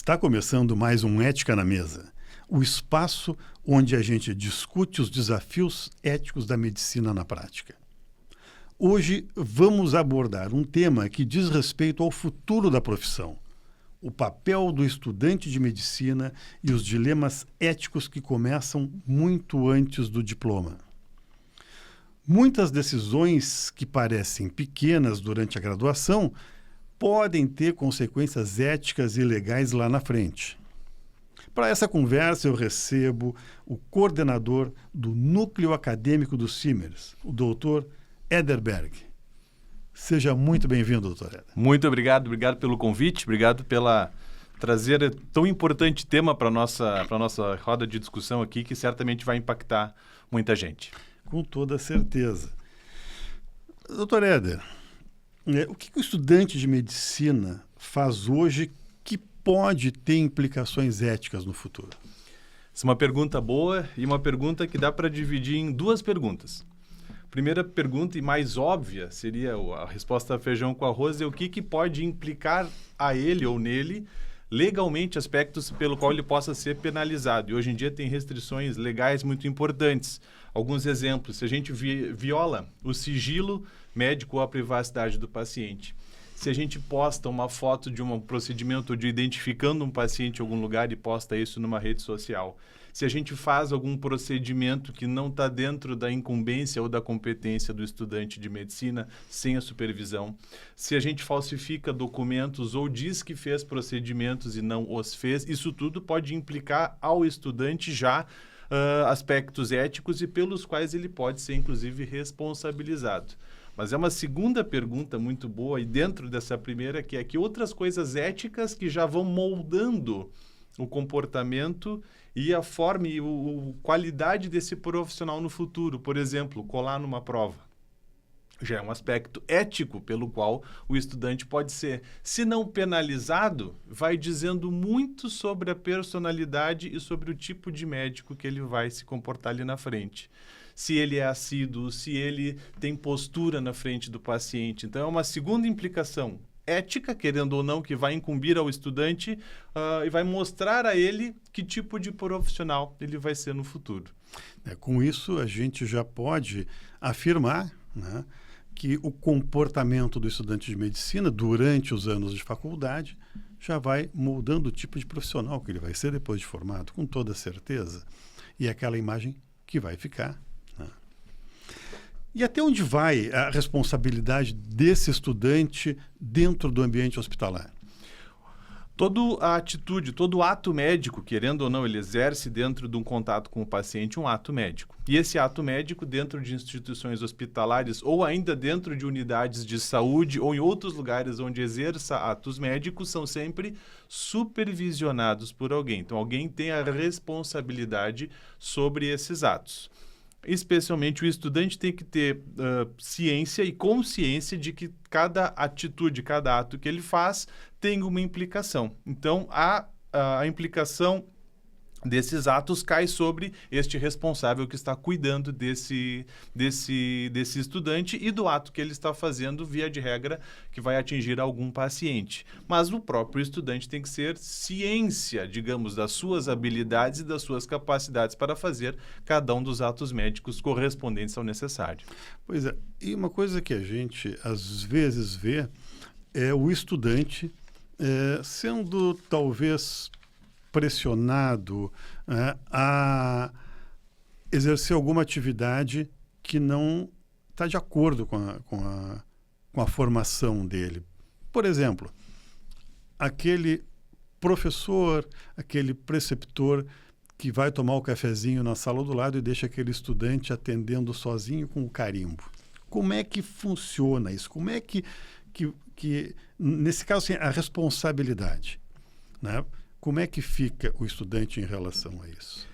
Está começando mais um Ética na Mesa, o espaço onde a gente discute os desafios éticos da medicina na prática. Hoje vamos abordar um tema que diz respeito ao futuro da profissão, o papel do estudante de medicina e os dilemas éticos que começam muito antes do diploma. Muitas decisões que parecem pequenas durante a graduação podem ter consequências éticas e legais lá na frente. Para essa conversa, eu recebo o coordenador do Núcleo Acadêmico do Simers, o doutor Éder Berg. Seja muito bem-vindo, doutor Éder. Muito obrigado pelo convite, obrigado pela trazer tão importante tema para a nossa roda de discussão aqui, que certamente vai impactar muita gente. Com toda certeza. Doutor Éder, o que o estudante de medicina faz hoje que pode ter implicações éticas no futuro? Essa é uma pergunta boa e uma pergunta que dá para dividir em duas perguntas. Primeira pergunta e mais óbvia seria a resposta feijão com arroz, é o que pode implicar a ele ou nele legalmente aspectos pelo qual ele possa ser penalizado. E hoje em dia tem restrições legais muito importantes. Alguns exemplos, se a gente viola o sigilo médico ou a privacidade do paciente, se a gente posta uma foto de um procedimento de identificando um paciente em algum lugar e posta isso numa rede social, se a gente faz algum procedimento que não está dentro da incumbência ou da competência do estudante de medicina, sem a supervisão, se a gente falsifica documentos ou diz que fez procedimentos e não os fez, isso tudo pode implicar ao estudante já aspectos éticos e pelos quais ele pode ser, inclusive, responsabilizado. Mas é uma segunda pergunta muito boa, e dentro dessa primeira, que é que outras coisas éticas que já vão moldando o comportamento e a forma e a qualidade desse profissional no futuro. Por exemplo, colar numa prova. Já é um aspecto ético pelo qual o estudante pode ser, se não penalizado, vai dizendo muito sobre a personalidade e sobre o tipo de médico que ele vai se comportar ali na frente. Se ele é assíduo, se ele tem postura na frente do paciente. Então, é uma segunda implicação ética, querendo ou não, que vai incumbir ao estudante e vai mostrar a ele que tipo de profissional ele vai ser no futuro. Com isso, a gente já pode afirmar, né, que o comportamento do estudante de medicina durante os anos de faculdade já vai moldando o tipo de profissional que ele vai ser depois de formado, com toda certeza. E é aquela imagem que vai ficar. E até onde vai a responsabilidade desse estudante dentro do ambiente hospitalar? Toda a atitude, todo ato médico, querendo ou não, ele exerce dentro de um contato com o paciente um ato médico. E esse ato médico dentro de instituições hospitalares ou ainda dentro de unidades de saúde ou em outros lugares onde exerça atos médicos são sempre supervisionados por alguém. Então, alguém tem a responsabilidade sobre esses atos. Especialmente o estudante tem que ter ciência e consciência de que cada atitude, cada ato que ele faz tem uma implicação. Então, a implicação desses atos cai sobre este responsável que está cuidando desse estudante e do ato que ele está fazendo, via de regra, que vai atingir algum paciente. Mas o próprio estudante tem que ser ciência, digamos, das suas habilidades e das suas capacidades para fazer cada um dos atos médicos correspondentes ao necessário. Pois é, e uma coisa que a gente às vezes vê é o estudante sendo talvez pressionado a exercer alguma atividade que não está de acordo com a formação dele. Por exemplo, aquele professor, aquele preceptor que vai tomar o cafezinho na sala do lado e deixa aquele estudante atendendo sozinho com o carimbo. Como é que funciona isso? Como é que nesse caso, assim, a responsabilidade, né? Como é que fica o estudante em relação a isso?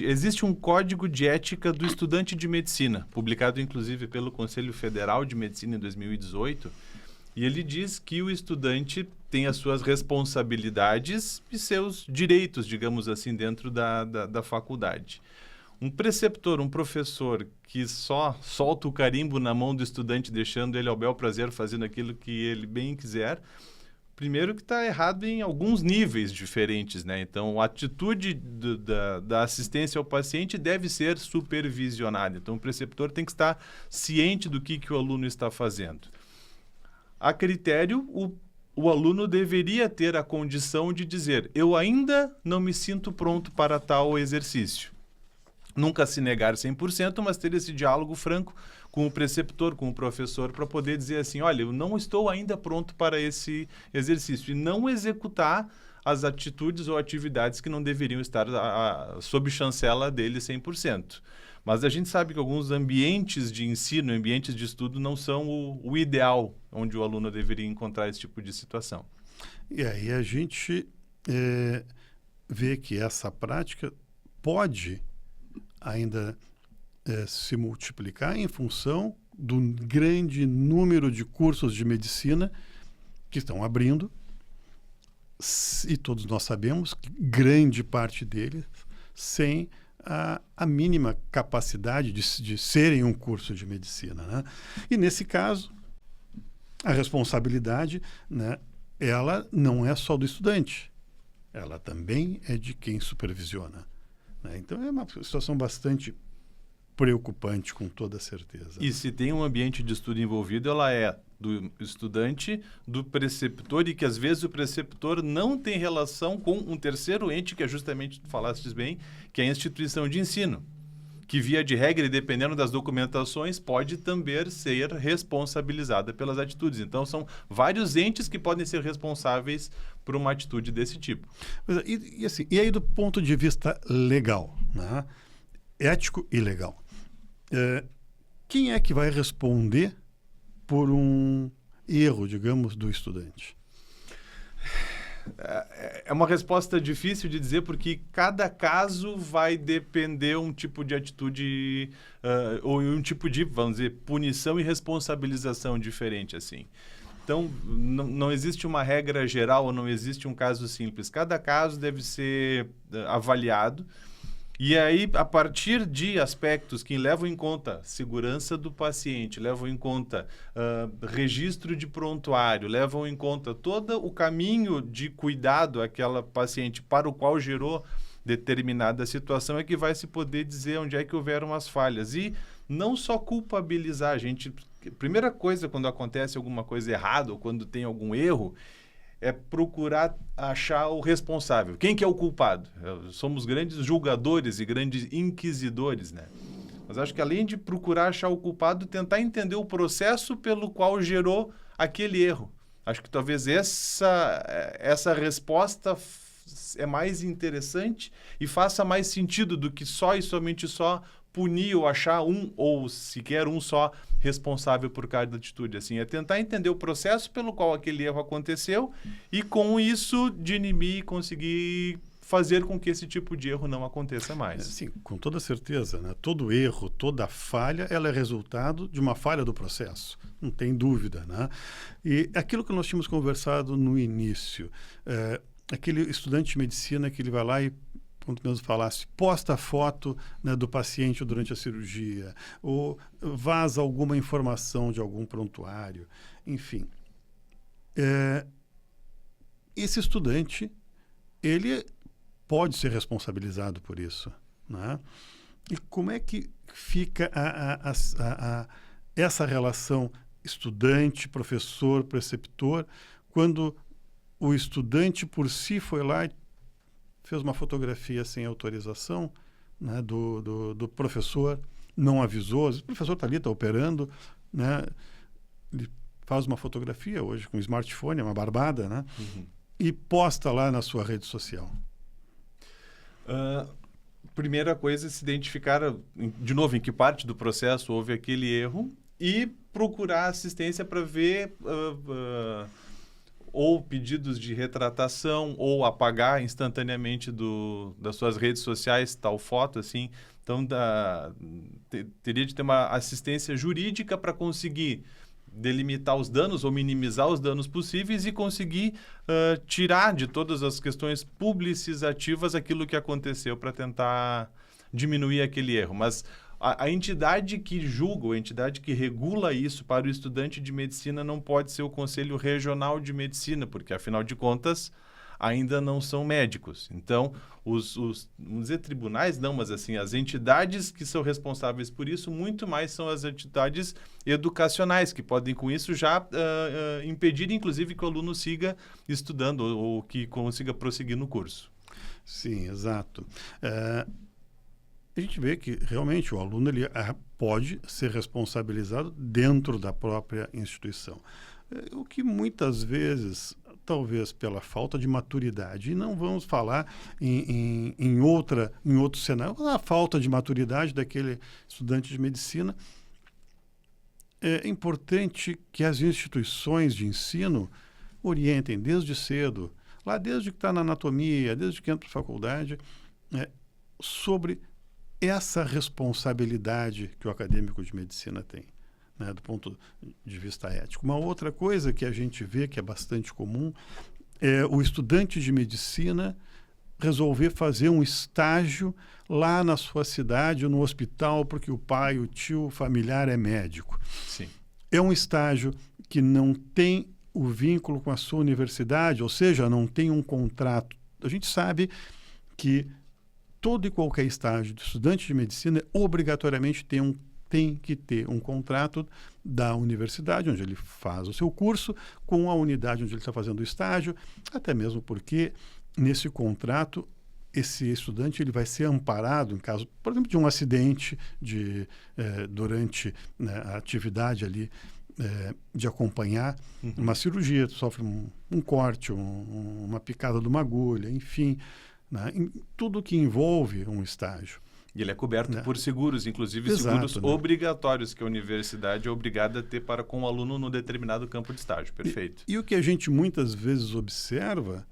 Existe um código de ética do estudante de medicina, publicado inclusive pelo Conselho Federal de Medicina em 2018, e ele diz que o estudante tem as suas responsabilidades e seus direitos, digamos assim, dentro da faculdade. Um preceptor, um professor que só solta o carimbo na mão do estudante, deixando ele ao bel prazer fazendo aquilo que ele bem quiser, Primeiro que está errado em alguns níveis diferentes, né? Então, a atitude da assistência ao paciente deve ser supervisionada. Então, o preceptor tem que estar ciente do que o aluno está fazendo. A critério, o aluno deveria ter a condição de dizer: eu ainda não me sinto pronto para tal exercício. Nunca se negar 100%, mas ter esse diálogo franco com o preceptor, com o professor, para poder dizer assim: olha, eu não estou ainda pronto para esse exercício. E não executar as atitudes ou atividades que não deveriam estar sob chancela dele 100%. Mas a gente sabe que alguns ambientes de ensino, ambientes de estudo, não são o ideal onde o aluno deveria encontrar esse tipo de situação. E aí a gente vê que essa prática pode ainda se multiplicar em função do grande número de cursos de medicina que estão abrindo, e todos nós sabemos que grande parte deles sem a mínima capacidade de serem um curso de medicina, né? E nesse caso, a responsabilidade, né, ela não é só do estudante, ela também é de quem supervisiona. Então, é uma situação bastante preocupante, com toda certeza. E se tem um ambiente de estudo envolvido, ela é do estudante, do preceptor, e que às vezes o preceptor não tem relação com um terceiro ente, que é justamente, tu falastes bem, que é a instituição de ensino, que via de regra, e dependendo das documentações, pode também ser responsabilizada pelas atitudes. Então, são vários entes que podem ser responsáveis por uma atitude desse tipo. E aí, do ponto de vista legal, né? Ético e legal, quem é que vai responder por um erro, digamos, do estudante? É uma resposta difícil de dizer, porque cada caso vai depender um tipo de atitude ou um tipo de, vamos dizer, punição e responsabilização diferente, assim. Então, não existe uma regra geral ou não existe um caso simples. Cada caso deve ser avaliado. E aí, a partir de aspectos que levam em conta segurança do paciente, levam em conta registro de prontuário, levam em conta todo o caminho de cuidado àquela paciente para o qual gerou determinada situação, é que vai se poder dizer onde é que houveram as falhas. E não só culpabilizar a gente. Primeira coisa, quando acontece alguma coisa errada ou quando tem algum erro, é procurar achar o responsável. Quem que é o culpado? Somos grandes julgadores e grandes inquisidores, né? Mas acho que além de procurar achar o culpado, tentar entender o processo pelo qual gerou aquele erro. Acho que talvez essa resposta é mais interessante e faça mais sentido do que só e somente só punir ou achar um ou sequer um só responsável por cada atitude. Assim, é tentar entender o processo pelo qual aquele erro aconteceu e, com isso, dinimir e conseguir fazer com que esse tipo de erro não aconteça mais. Sim, com toda certeza, né? Todo erro, toda falha, ela é resultado de uma falha do processo, não tem dúvida, né? E aquilo que nós tínhamos conversado no início, aquele estudante de medicina que ele vai lá e, como tu mesmo falasse, posta a foto, né, do paciente durante a cirurgia, ou vaza alguma informação de algum prontuário, enfim. Esse estudante, ele pode ser responsabilizado por isso, né? E como é que fica essa relação estudante, professor, preceptor, quando o estudante por si foi lá e fez uma fotografia sem autorização, né, do professor, não avisou, o professor está ali, está operando, né, ele faz uma fotografia hoje com smartphone, é uma barbada, né, e posta lá na sua rede social. Primeira coisa é se identificar, de novo, em que parte do processo houve aquele erro e procurar assistência para ver ou pedidos de retratação ou apagar instantaneamente das suas redes sociais tal foto, assim. Então, teria de ter uma assistência jurídica para conseguir delimitar os danos ou minimizar os danos possíveis e conseguir tirar de todas as questões publicitativas aquilo que aconteceu para tentar diminuir aquele erro. Mas A entidade que julga, a entidade que regula isso para o estudante de medicina não pode ser o Conselho Regional de Medicina, porque, afinal de contas, ainda não são médicos. Então, vamos dizer tribunais, não, mas assim, as entidades que são responsáveis por isso, muito mais são as entidades educacionais, que podem, com isso, já impedir, inclusive, que o aluno siga estudando ou que consiga prosseguir no curso. Sim, exato. A gente vê que, realmente, o aluno ele pode ser responsabilizado dentro da própria instituição. O que, muitas vezes, talvez pela falta de maturidade, e não vamos falar em outro cenário, a falta de maturidade daquele estudante de medicina, é importante que as instituições de ensino orientem desde cedo, lá desde que está na anatomia, desde que entra para a faculdade, sobre essa responsabilidade que o acadêmico de medicina tem, né, do ponto de vista ético. Uma outra coisa que a gente vê que é bastante comum é o estudante de medicina resolver fazer um estágio lá na sua cidade ou no hospital porque o pai, o tio, o familiar é médico. Sim. É um estágio que não tem o vínculo com a sua universidade, ou seja, não tem um contrato. A gente sabe que todo e qualquer estágio de estudante de medicina obrigatoriamente tem que ter um contrato da universidade onde ele faz o seu curso com a unidade onde ele está fazendo o estágio, até mesmo porque nesse contrato esse estudante ele vai ser amparado em caso, por exemplo, de um acidente durante, né, a atividade ali de acompanhar uma cirurgia, sofre um corte, uma picada de uma agulha, enfim, né, em tudo que envolve um estágio. E ele é coberto por seguros, inclusive seguros obrigatórios que a universidade é obrigada a ter para com o aluno no determinado campo de estágio. Perfeito. E o que a gente muitas vezes observa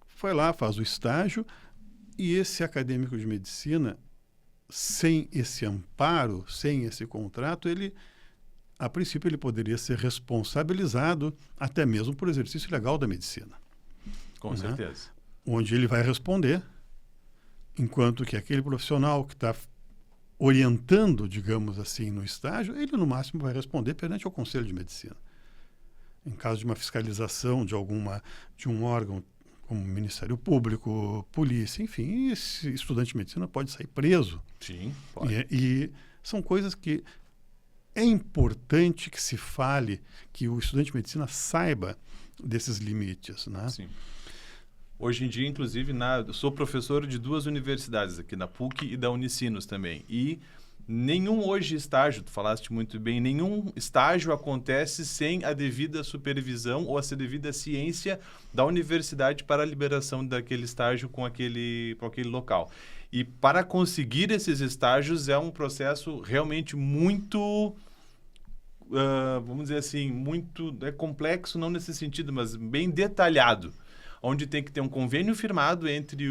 foi lá, faz o estágio, e esse acadêmico de medicina, sem esse amparo, sem esse contrato, a princípio, ele poderia ser responsabilizado até mesmo por exercício legal da medicina. Com certeza. Onde ele vai responder, enquanto que aquele profissional que está orientando, digamos assim, no estágio, ele no máximo vai responder perante ao Conselho de Medicina. Em caso de uma fiscalização de um órgão como Ministério Público, polícia, enfim, esse estudante de medicina pode sair preso. Sim, pode. E são coisas que é importante que se fale, que o estudante de medicina saiba desses limites, né? Sim. Hoje em dia, inclusive, eu sou professor de 2 universidades aqui, na PUC e da Unicinos também. E nenhum hoje estágio, tu falaste muito bem, nenhum estágio acontece sem a devida supervisão ou a devida ciência da universidade para a liberação daquele estágio com aquele local. E para conseguir esses estágios é um processo realmente muito, vamos dizer assim, muito complexo, não nesse sentido, mas bem detalhado, onde tem que ter um convênio firmado entre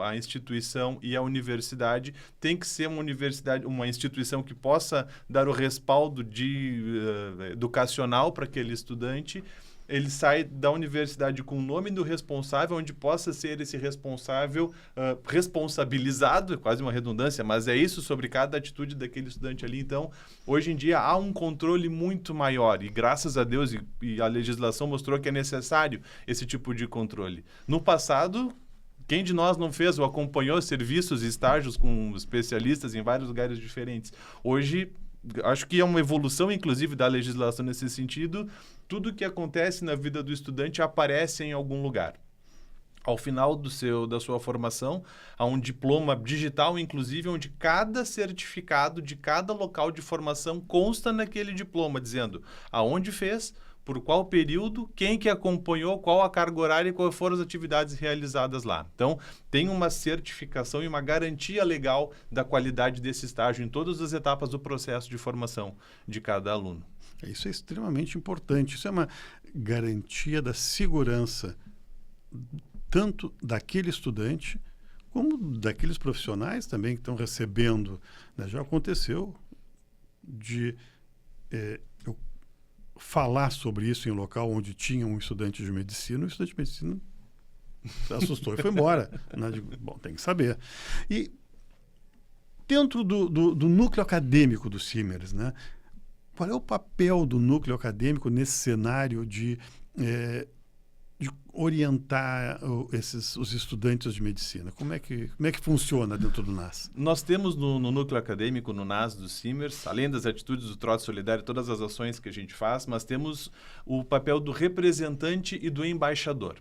a instituição e a universidade, tem que ser uma instituição que possa dar o respaldo educacional para aquele estudante. Ele sai da universidade com o nome do responsável, onde possa ser esse responsável responsabilizado, é quase uma redundância, mas é isso sobre cada atitude daquele estudante ali. Então, hoje em dia, há um controle muito maior e, graças a Deus, e a legislação mostrou que é necessário esse tipo de controle. No passado, quem de nós não fez ou acompanhou serviços e estágios com especialistas em vários lugares diferentes? Hoje, acho que é uma evolução, inclusive, da legislação nesse sentido. Tudo que acontece na vida do estudante aparece em algum lugar. Ao final da sua formação, há um diploma digital, inclusive, onde cada certificado de cada local de formação consta naquele diploma, dizendo aonde fez, por qual período, quem que acompanhou, qual a carga horária e quais foram as atividades realizadas lá. Então, tem uma certificação e uma garantia legal da qualidade desse estágio em todas as etapas do processo de formação de cada aluno. Isso é extremamente importante. Isso é uma garantia da segurança tanto daquele estudante como daqueles profissionais também que estão recebendo, né? Já aconteceu de eu falar sobre isso em um local onde tinha um estudante de medicina, o estudante de medicina se assustou e foi embora. Né? Digo, bom, tem que saber. E Dentro do núcleo acadêmico do Simers, né? Qual é o papel do núcleo acadêmico nesse cenário de orientar os estudantes de medicina? Como é que funciona dentro do NAS? Nós temos no núcleo acadêmico, no NAS do Simers, além das atitudes do Trote Solidário, todas as ações que a gente faz, mas temos o papel do representante e do embaixador.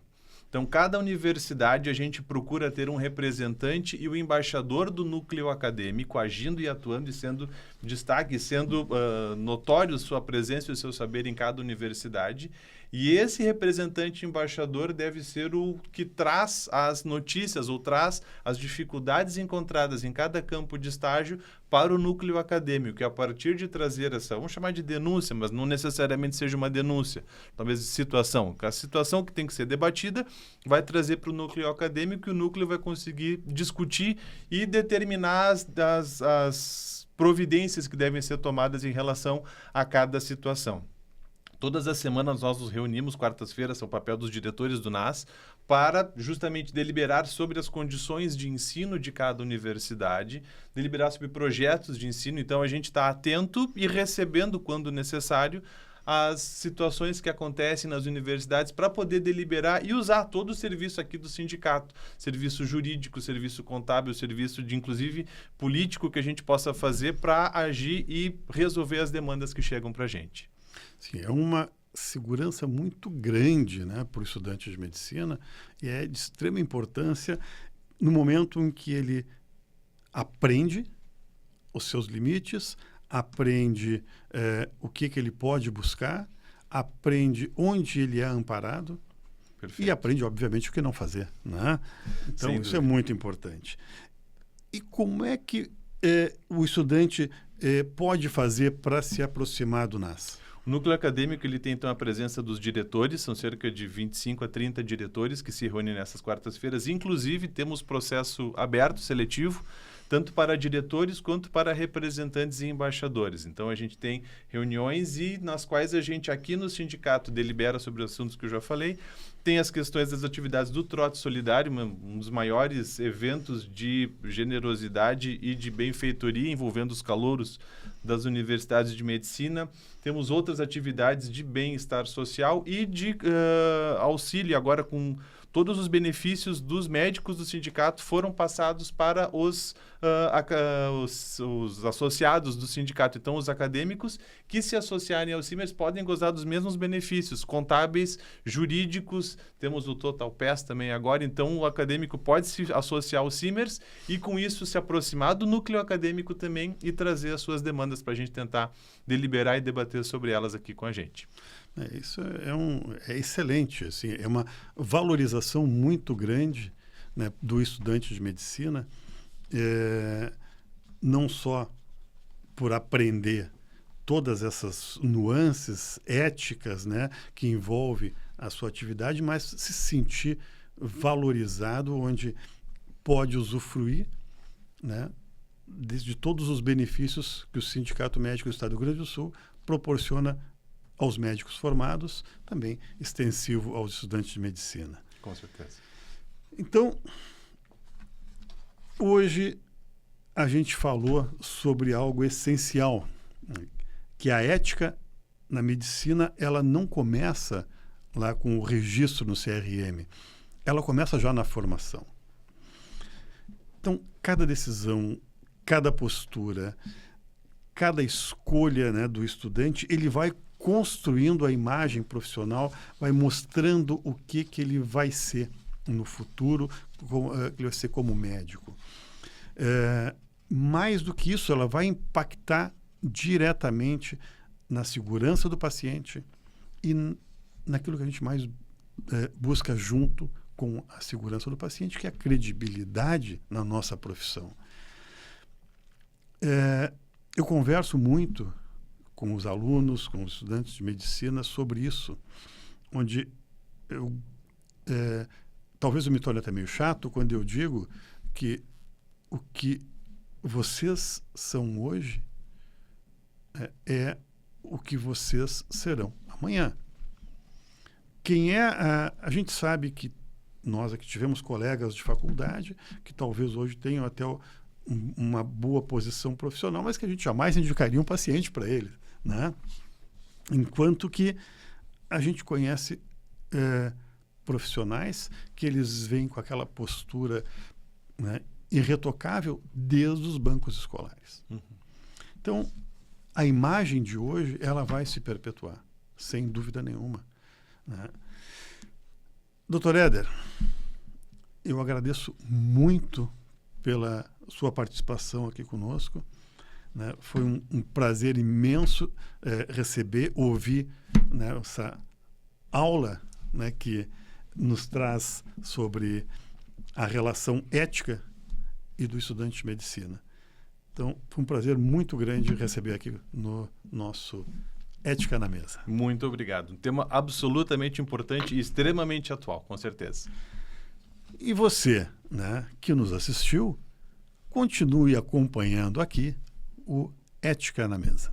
Então, cada universidade a gente procura ter um representante e o embaixador do núcleo acadêmico agindo e atuando e sendo destaque, sendo notório sua presença e o seu saber em cada universidade. E esse representante embaixador deve ser o que traz as notícias ou traz as dificuldades encontradas em cada campo de estágio para o núcleo acadêmico, que a partir de trazer essa, vamos chamar de denúncia, mas não necessariamente seja uma denúncia, talvez situação. A situação que tem que ser debatida vai trazer para o núcleo acadêmico e o núcleo vai conseguir discutir e determinar as providências que devem ser tomadas em relação a cada situação. Todas as semanas nós nos reunimos, quartas-feiras, é o papel dos diretores do NAS, para justamente deliberar sobre as condições de ensino de cada universidade, deliberar sobre projetos de ensino. Então, a gente está atento e recebendo, quando necessário, as situações que acontecem nas universidades para poder deliberar e usar todo o serviço aqui do sindicato, serviço jurídico, serviço contábil, serviço de, inclusive, político que a gente possa fazer para agir e resolver as demandas que chegam para a gente. Sim, é uma segurança muito grande, né, para o estudante de medicina e é de extrema importância no momento em que ele aprende os seus limites, aprende o que ele pode buscar, aprende onde ele é amparado. Perfeito. E aprende, obviamente, o que não fazer, né? Então, isso é muito importante. E como é que o estudante pode fazer para se aproximar do NAS? O núcleo acadêmico ele tem então a presença dos diretores, são cerca de 25 a 30 diretores que se reúnem nessas quartas-feiras. Inclusive, temos processo aberto, seletivo, tanto para diretores quanto para representantes e embaixadores. Então, a gente tem reuniões nas quais a gente aqui no sindicato delibera sobre os assuntos que eu já falei. Tem as questões das atividades do Trote Solidário, um dos maiores eventos de generosidade e de benfeitoria envolvendo os calouros das universidades de medicina. Temos outras atividades de bem-estar social e de auxílio agora com todos os benefícios dos médicos do sindicato foram passados para os associados do sindicato. Então, os acadêmicos que se associarem ao Simers podem gozar dos mesmos benefícios contábeis, jurídicos. Temos o Total Pass também agora. Então, o acadêmico pode se associar ao Simers e, com isso, se aproximar do núcleo acadêmico também e trazer as suas demandas para a gente tentar deliberar e debater sobre elas aqui com a gente. Isso é excelente, assim, é uma valorização muito grande, né, do estudante de medicina, não só por aprender todas essas nuances éticas, né, que envolve a sua atividade, mas se sentir valorizado, onde pode usufruir, né, de todos os benefícios que o Sindicato Médico do Estado do Rio Grande do Sul proporciona aos médicos formados, também extensivo aos estudantes de medicina. Com certeza. Então, hoje a gente falou sobre algo essencial, que a ética na medicina, ela não começa lá com o registro no CRM, ela começa já na formação. Então, cada decisão, cada postura, cada escolha, né, do estudante, ele vai construindo a imagem profissional, vai mostrando o que ele vai ser no futuro, ele vai ser como médico. Mais do que isso, ela vai impactar diretamente na segurança do paciente e naquilo que a gente mais busca junto com a segurança do paciente, que é a credibilidade na nossa profissão. Eu converso muito com os alunos, com os estudantes de medicina sobre isso, onde talvez eu me torne até meio chato quando eu digo que o que vocês são hoje é o que vocês serão amanhã. A gente sabe que nós aqui tivemos colegas de faculdade que talvez hoje tenham até uma boa posição profissional, mas que a gente jamais indicaria um paciente para ele, né? Enquanto que a gente conhece profissionais que eles vêm com aquela postura, né, irretocável desde os bancos escolares. Uhum. Então, a imagem de hoje ela vai se perpetuar, sem dúvida nenhuma, né? Dr. Éder, eu agradeço muito pela sua participação aqui conosco, né? Foi um prazer imenso receber, ouvir, né, essa aula, né, que nos traz sobre a relação ética e do estudante de medicina. Então, foi um prazer muito grande receber aqui no nosso Ética na Mesa. Muito obrigado. Um tema absolutamente importante e extremamente atual, com certeza. E você, né, que nos assistiu, continue acompanhando aqui o Ética na Mesa.